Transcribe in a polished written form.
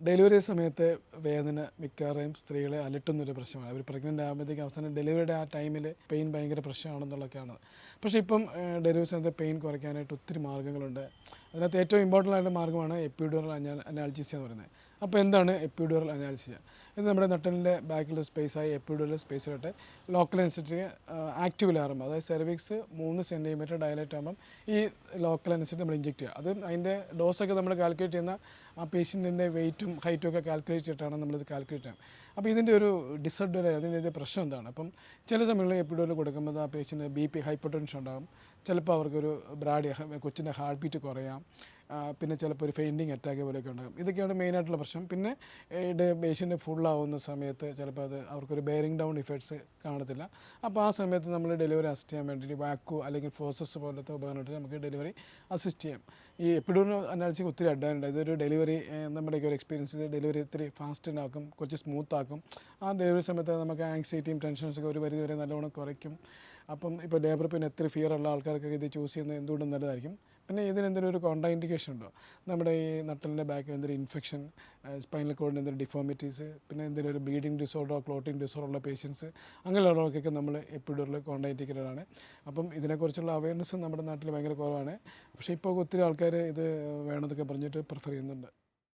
Delivery സമയത്തെ വേദന മിക്കവാറും സ്ത്രീകളെ അലട്ടുന്നൊരു പ്രശ്നമാണ്. അവർ പ്രഗ്നൻ്റ് ആകുമ്പോഴത്തേക്കും അവസാനം ഡെലിവറിയുടെ ആ ടൈമിൽ പെയിൻ ഭയങ്കര പ്രശ്നമാണെന്നുള്ളതൊക്കെയാണ്. പക്ഷേ ഇപ്പം ഡെലിവറി സമയത്ത് പെയിൻ കുറയ്ക്കാനായിട്ട് ഒത്തിരി മാർഗ്ഗങ്ങളുണ്ട്. അതിനകത്ത് ഏറ്റവും ഇമ്പോർട്ടൻ്റ് ആയിട്ടുള്ള മാർഗ്ഗമാണ് എപ്പിഡ്യൂറൽ അനാൽജീസിയ എന്ന് പറയുന്നത്. അപ്പോൾ എന്താണ് എപ്പിഡ്യൂറൽ അനാൽജീസിയ? ഇത് നമ്മുടെ നട്ടലിൻ്റെ ബാക്കിലെ സ്പേസായി എപ്പിഡ്യൂറൽ സ്പേസിലോട്ട് ലോക്കൽ അനുസരിച്ച് ആക്റ്റീവിലാകുമ്പോൾ, അതായത് സെർവിക്സ് 3 സെൻറ്റിമീറ്റർ ഡയലേറ്റ് ആകുമ്പം ഈ ലോക്കൽ അനുസരിച്ച് നമ്മൾ ഇഞ്ചെക്ട് ചെയ്യുക. അത് അതിൻ്റെ ഡോസൊക്കെ നമ്മൾ കാൽക്കുലേറ്റ് ചെയ്യുന്ന ആ പേഷ്യൻറ്റിൻ്റെ വെയിറ്റും ഹൈറ്റും ഒക്കെ കാൽക്കുലേറ്റ് ചെയ്തിട്ടാണ് നമ്മളിത് കാൽക്കുലേറ്റ് ചെയ്യാം. അപ്പോൾ ഇതിൻ്റെ ഒരു ഡിസഡ്വാൻറ്റേജ്, അതിൻ്റെ പ്രശ്നം എന്താണ്? അപ്പം ചില സമയങ്ങളിൽ എപ്പിഡ്യൂറൽ കൊടുക്കുമ്പോൾ ആ പേഷ്യൻ്റ് BP ഹൈപ്പർ ടെൻഷൻ ഉണ്ടാകും. ചിലപ്പോൾ അവർക്കൊരു കൊച്ചിൻ്റെ ഹാർട്ട് ബീറ്റ് കുറയാം. പിന്നെ ചിലപ്പോൾ ഒരു ഫെയിൻറ്റിങ് അറ്റാക്ക് പോലെയൊക്കെ ഉണ്ടാകും. ഇതൊക്കെയാണ് മെയിനായിട്ടുള്ള പ്രശ്നം. പിന്നെ പേഷ്യൻ്റ് ഫുള്ളാവുന്ന സമയത്ത് ചിലപ്പോൾ അവർക്കൊരു ബെയറിംഗ് ഡൗൺ ഇഫക്ട്സ് കാണത്തില്ല. അപ്പോൾ ആ സമയത്ത് നമ്മൾ ഡെലിവറി അസിസ്റ്റ് ചെയ്യാൻ വേണ്ടിയിട്ട് വാക്കോ അല്ലെങ്കിൽ ഫോഴ്സസ് പോലത്തെ ഉപകരണത്തിൽ നമുക്ക് ഡെലിവറി അസിസ്റ്റ് ചെയ്യാം. ഈ എപ്പിഡ്യൂറൽ അനാൽജീസിക്ക് ഒത്തിരി അഡ്വാൻറ്റേജ്. ഇതൊരു ഡെലിവറി നമ്മുടെയൊക്കെ ഒരു എക്സ്പീരിയൻസിൽ ഡെലിവറി ഒത്തിരി ഫാസ്റ്റിനാക്കും, കുറച്ച് സ്മൂത്താക്കും. ആ ഡെലിവറി സമയത്ത് നമുക്ക് ആങ്സൈറ്റിയും ടെൻഷൻസൊക്കെ ഒരു പരിധി വരെ നല്ലോണം കുറയ്ക്കും. അപ്പം ഇപ്പോൾ ലേബർ പിന്നെ ഒത്തിരി ഫിയർ ഉള്ള ആൾക്കാർക്കൊക്കെ ഇത് ചൂസ് ചെയ്യുന്നത് എന്തുകൊണ്ടും നല്ലതായിരിക്കും. പിന്നെ ഇതിനെന്തെങ്കിലും ഒരു കോൺട്രാ ഇൻഡിക്കേഷൻ ഉണ്ടോ? നമ്മുടെ ഈ നട്ടലിൻ്റെ ബാക്കിൽ എന്തെങ്കിലും ഇൻഫെക്ഷൻ, സ്പൈനൽ കോഡിന് എന്തെങ്കിലും ഡിഫോമിറ്റീസ്, പിന്നെ എന്തെങ്കിലും ഒരു ബ്ലീഡിങ് ഡിസോർഡറോ ക്ലോട്ടിങ് ഡിസോർഡർ ഉള്ള പേഷ്യൻസ്, അങ്ങനെയുള്ളവർക്കൊക്കെ നമ്മൾ എപ്പിഡ്യൂറൽ കോൺട്രാ ഇൻഡിക്കേറ്റഡ്. അപ്പം ഇതിനെക്കുറിച്ചുള്ള അവയർനെസ്സും നമ്മുടെ നാട്ടിൽ ഭയങ്കര കുറവാണ്. പക്ഷേ ഇപ്പോൾ ഒത്തിരി ആൾക്കാർ ഇത് വേണമെന്നൊക്കെ പറഞ്ഞിട്ട് പ്രിഫർ ചെയ്യുന്നുണ്ട്.